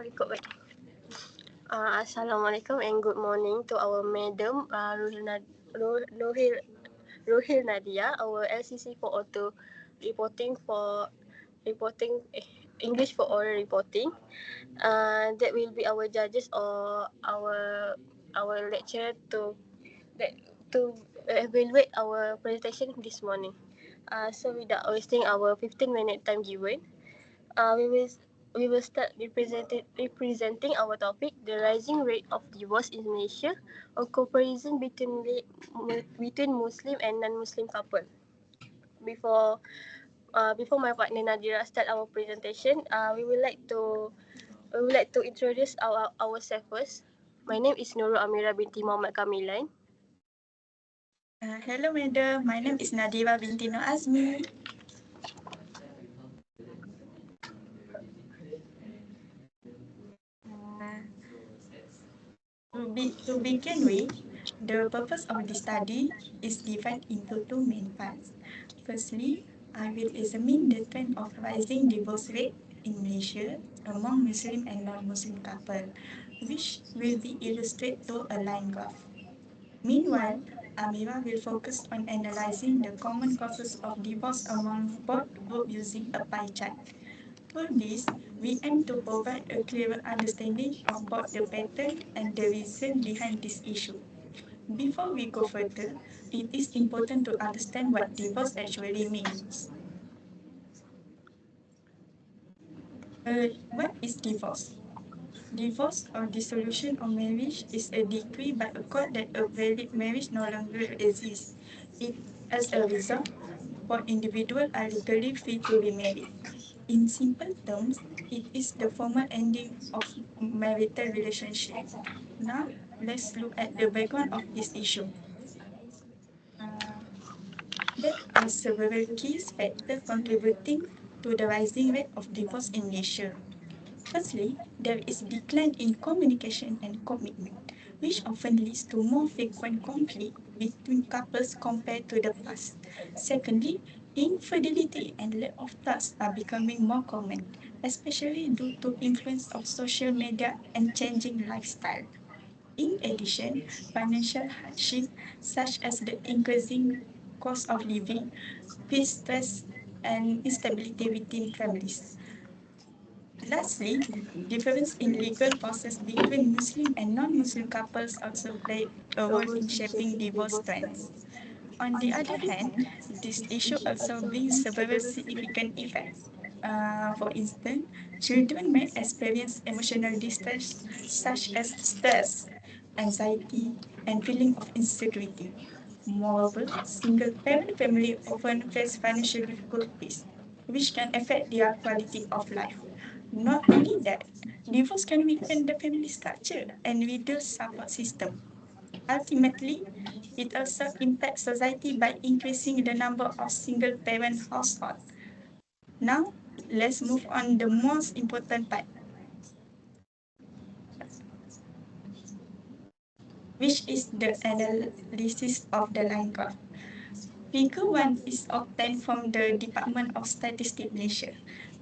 record back. Assalamualaikum and good morning to our madam Rohil Nadia, our LCC402 reporting English for oral reporting. That will be our judges or our lecturer to evaluate our presentation this morning. So without wasting our 15-minute time given, we will start representing our topic, the rising rate of divorce in Malaysia, a comparison between Muslim and non-Muslim couple. Before my partner Nadira start our presentation, we would like to introduce ourselves first. My name is Nurul Amira binti Muhammad Kamilan. Hello, madam. My name is Nadira binti Nur Azmi. To begin with, the purpose of the study is divided into two main parts. Firstly, I will examine the trend of rising divorce rate in Malaysia among Muslim and non-Muslim couples, which will be illustrated through a line graph. Meanwhile, Amira will focus on analyzing the common causes of divorce among both groups using a pie chart. For this, we aim to provide a clearer understanding of both the pattern and the reason behind this issue. Before we go further, it is important to understand what divorce actually means. What is divorce? Divorce or dissolution of marriage is a decree by a court that a valid marriage no longer exists. As a result, both individuals are legally free to remarry. In simple terms, it is the formal ending of marital relationship. Now, let's look at the background of this issue. There are several key factors contributing to the rising rate of divorce in Malaysia. Firstly, there is decline in communication and commitment, which often leads to more frequent conflict between couples compared to the past. Secondly, infidelity and lack of trust are becoming more common, especially due to influence of social media and changing lifestyle. In addition, financial hardship such as the increasing cost of living, face stress, and instability within families. Lastly, difference in legal process between Muslim and non-Muslim couples also play a role in shaping divorce trends. On the other hand, this issue also brings several significant effects. For instance, children may experience emotional distress such as stress, anxiety, and feeling of insecurity. Moreover, single-parent families often face financial difficulties, which can affect their quality of life. Not only that, divorce can weaken the family structure and reduce support system. Ultimately, it also impacts society by increasing the number of single-parent households. Now, let's move on the most important part, which is the analysis of the line graph. Figure 1 is obtained from the Department of Statistics Malaysia,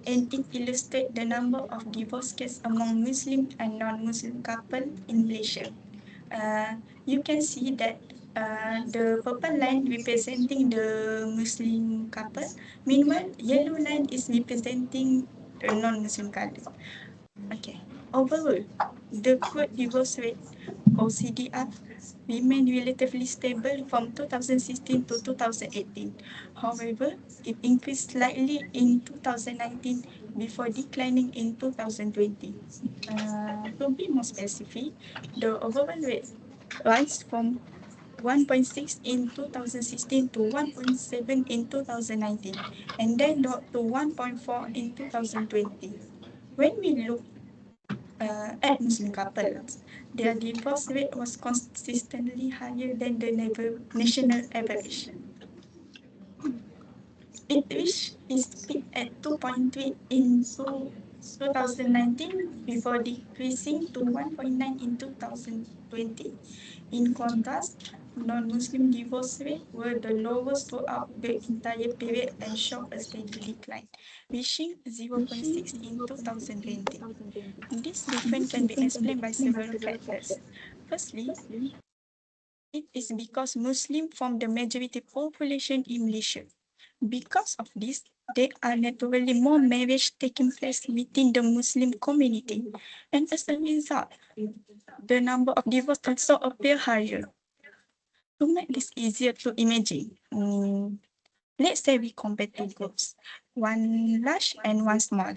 and it illustrates the number of divorce cases among Muslim and non-Muslim couples in Malaysia. You can see that the purple line representing the Muslim couple, meanwhile yellow line is representing the non-Muslim couple. Okay. Overall, the crude divorce rate (OCDR) remained relatively stable from 2016 to 2018. However, it increased slightly in 2019 before declining in 2020. To be more specific, the overall rate rise from 1.6 in 2016 to 1.7 in 2019, and then dropped to 1.4 in 2020. When we look at Muslim couples, their divorce rate was consistently higher than the national average. It reached its peak at 2.3 in 2019 before decreasing to 1.9 in 2020. In contrast, non-Muslim divorce rate were the lowest throughout the entire period and showed a steady decline, reaching 0.6 in 2020. This difference can be explained by several factors. Firstly, it is because Muslims form the majority population in Malaysia. Because of this, there are naturally more marriage taking place within the Muslim community, and as a result, the number of divorce also appear higher. To make this easier to imagine, let's say we compare two groups, one large and one small.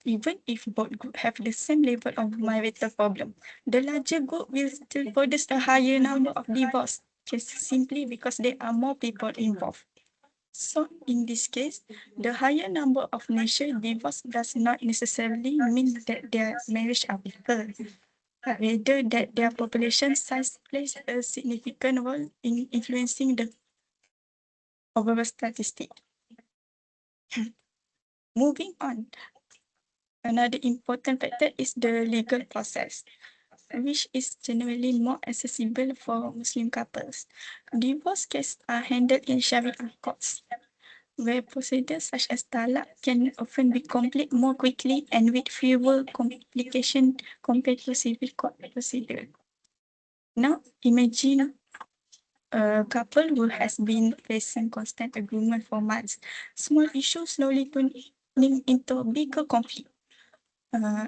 Even if both groups have the same level of marital problem, the larger group will still produce a higher number of divorce, just simply because there are more people involved. So in this case, the higher number of nature divorce does not necessarily mean that their marriage are weaker, but rather that their population size plays a significant role in influencing the overall statistic. Moving on, another important factor is the legal process, which is generally more accessible for Muslim couples. Divorce cases are handled in Sharia courts, where procedures such as talaq can often be complete more quickly and with fewer complications compared to civil court procedure. Now, imagine a couple who has been facing constant argument for months. Small issues slowly turning into a bigger conflict.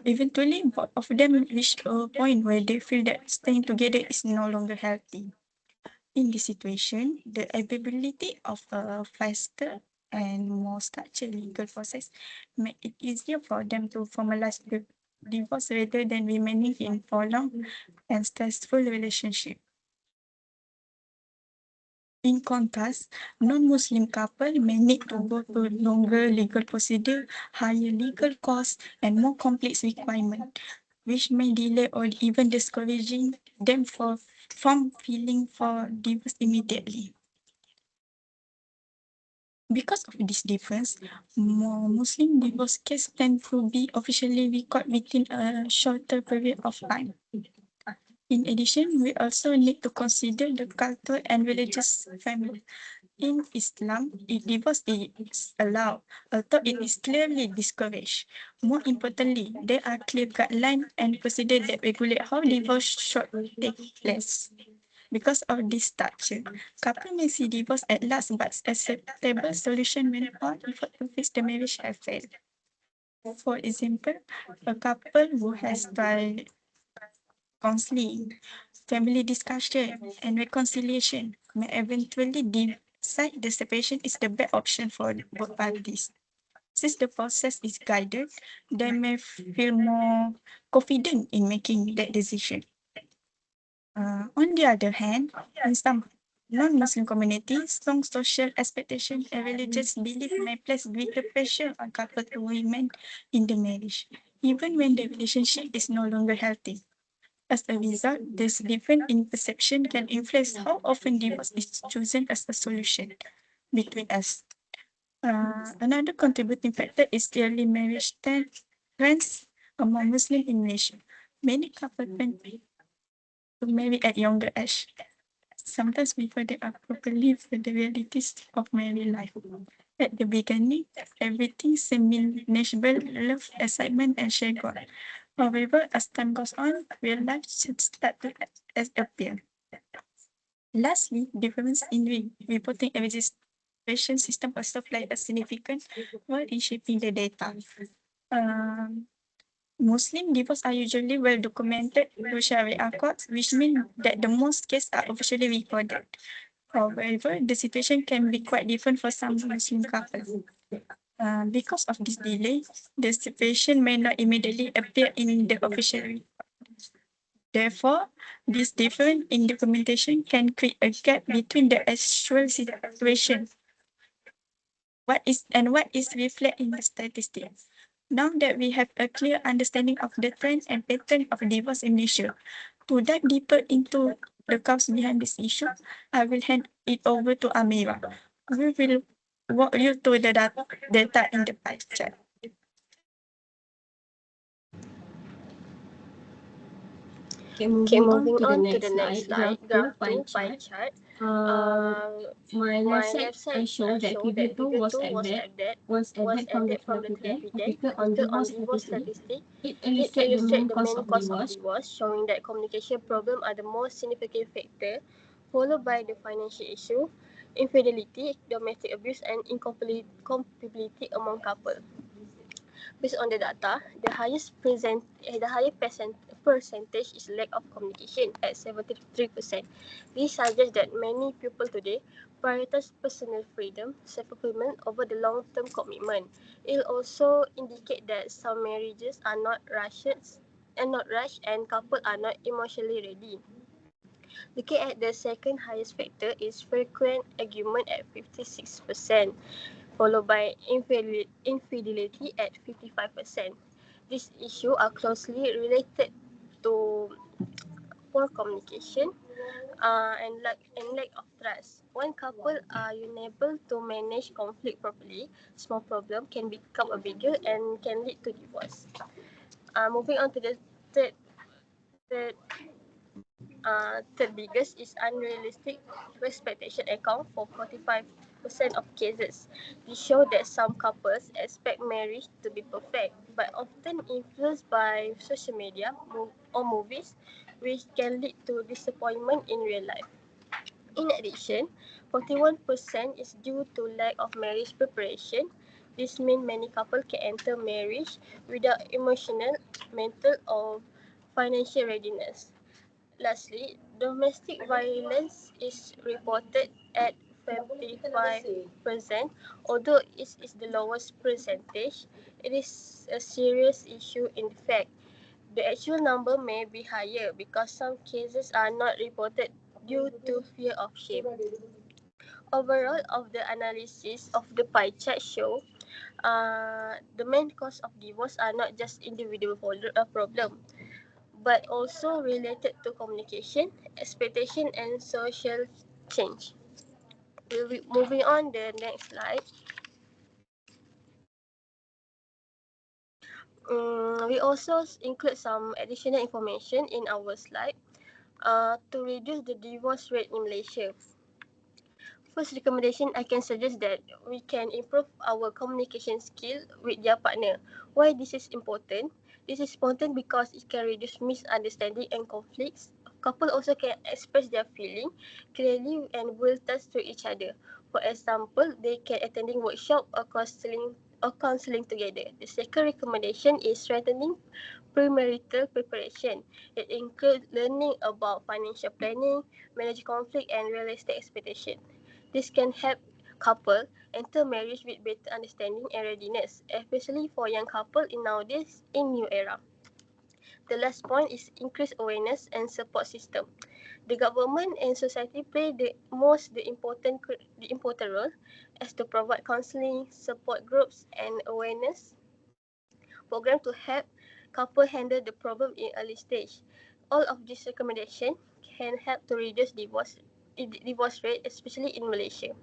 Eventually, both of them reach a point where they feel that staying together is no longer healthy. In this situation, the availability of a faster and more structured legal process make it easier for them to formalize the divorce rather than remaining in prolonged and stressful relationship. In contrast, non-Muslim couple may need to go through longer legal procedure, higher legal costs, and more complex requirements, which may delay or even discouraging them from filing for divorce immediately. Because of this difference, more Muslim divorce cases tend to be officially recorded within a shorter period of time. In addition, we also need to consider the cultural and religious family. In Islam, if divorce is allowed, although it is clearly discouraged. More importantly, there are clear guidelines and procedures that regulate how divorce should take place. Because of this structure, couple may see divorce at last but acceptable solution when all effort to fix the marriage have failed. For example, a couple who has tried counseling, family discussion, and reconciliation may eventually decide the separation is the best option for both parties. Since the process is guided, they may feel more confident in making that decision. On the other hand, in some non-Muslim communities, strong social expectation and religious belief may place greater pressure on couple to remain in the marriage, even when the relationship is no longer healthy. As a result, this difference in perception can influence how often divorce is chosen as a solution between us. Another contributing factor is early marriage trends among Muslims in Malaysia. Many couples tend to marry at younger age, sometimes before they are properly for the realities of married life. At the beginning, everything seems manageable, love, excitement, and shared goal. However, as time goes on, real life should start to appear. Lastly, difference in reporting and registration system also play a significant role in shaping the data. Um, Muslim divorces are usually well documented through Sharia courts, which means that the most cases are officially recorded. However, the situation can be quite different for some Muslim couples. Because of this delay, the situation may not immediately appear in the official record. Therefore, this difference in documentation can create a gap between the actual situation what is reflected in the statistics. Now that we have a clear understanding of the trend and pattern of divorce in Malaysia, to dive deeper into the cause behind this issue, I will hand it over to Amira. We will walk you through the data in the pie chart. Okay, Okay, moving on moving to the on to the next next slide, slide, graph graph 2 pie 2 pie chart. chart. Uh, Uh, my left my side left side show that show figure that 2 figure 2 was was added added from from the the therapy therapy day day, article article on on divorce divorce statistic. statistic. It It illustrates the illustrates main the cause main of cause of divorce. divorce, showing that communication problems are the most significant factor, followed by the financial issue, infidelity, domestic abuse, and incompatibility among couples. Based on the data, the highest percentage is lack of communication at 73%. This suggests that many people today prioritize personal freedom, self-fulfillment over the long-term commitment. It also indicates that some marriages are not rushed and couples are not emotionally ready. Looking at the second highest factor is frequent argument at 56%, followed by infidelity at 55%. These issues are closely related to poor communication and lack of trust. When couples are unable to manage conflict properly, small problem can become a bigger and can lead to divorce. Moving on to the third third third biggest is unrealistic expectation account for 45% of cases. This show that some couples expect marriage to be perfect, but often influenced by social media or movies, which can lead to disappointment in real life. In addition, 41% is due to lack of marriage preparation. This means many couples can enter marriage without emotional, mental, or financial readiness. Lastly, domestic violence is reported at 55%. Although it is the lowest percentage, it is a serious issue in fact. The actual number may be higher because some cases are not reported due to fear of shame. Overall, of the analysis of the pie chart show, the main cause of divorce are not just individual problem, but also related to communication, expectation, and social change. We'll be moving on the next slide. We also include some additional information in our slide to reduce the divorce rate in Malaysia. First recommendation, I can suggest that we can improve our communication skill with their partner. Why this is important? This is important because it can reduce misunderstanding and conflicts. Couple also can express their feeling clearly and build trust to each other. For example, they can attending workshop or counseling together. The second recommendation is strengthening premarital preparation. It includes learning about financial planning, manage conflict, and realistic expectation. This can help couple enter marriage with better understanding and readiness, especially for young couple in nowadays in new era. The last point is increased awareness and support system. The government and society play the important role as to provide counseling, support groups, and awareness program to help couple handle the problem in early stage. All of these recommendations can help to reduce divorce rate, especially in Malaysia.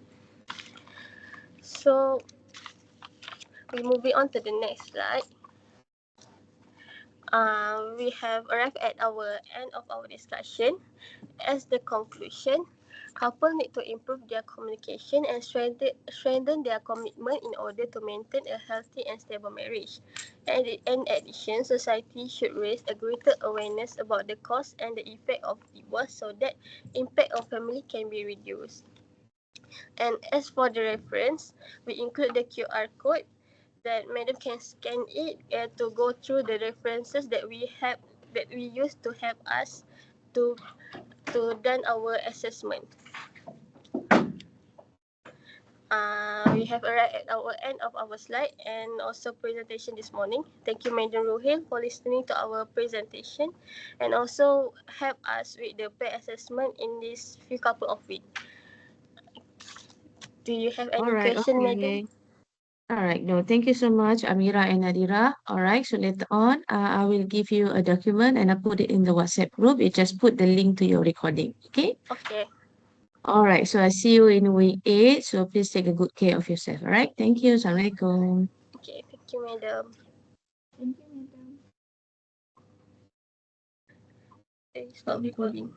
So we're moving on to the next slide. We have arrived at our end of our discussion. As the conclusion, couple need to improve their communication and strengthen their commitment in order to maintain a healthy and stable marriage. And in addition, society should raise a greater awareness about the cause and the effect of divorce so that impact on family can be reduced. And as for the reference, we include the QR code that madam can scan it to go through the references that we use to help us to done our assessment. We have arrived at our end of our slide and also presentation this morning. Thank you, Madam Ruhil, for listening to our presentation and also help us with the pay assessment in this few couple of weeks. Do you have All any right, question, Madam? okay. All right, no, thank you so much, Amira and Nadira. All right, so later on, I will give you a document and I put it in the WhatsApp group. You just put the link to your recording, okay? Okay. All right, so I see you in week 8. So please take a good care of yourself. All right, thank you. Assalamualaikum. Okay. Thank you, Madam. Thank you, madam. Okay, stop recording.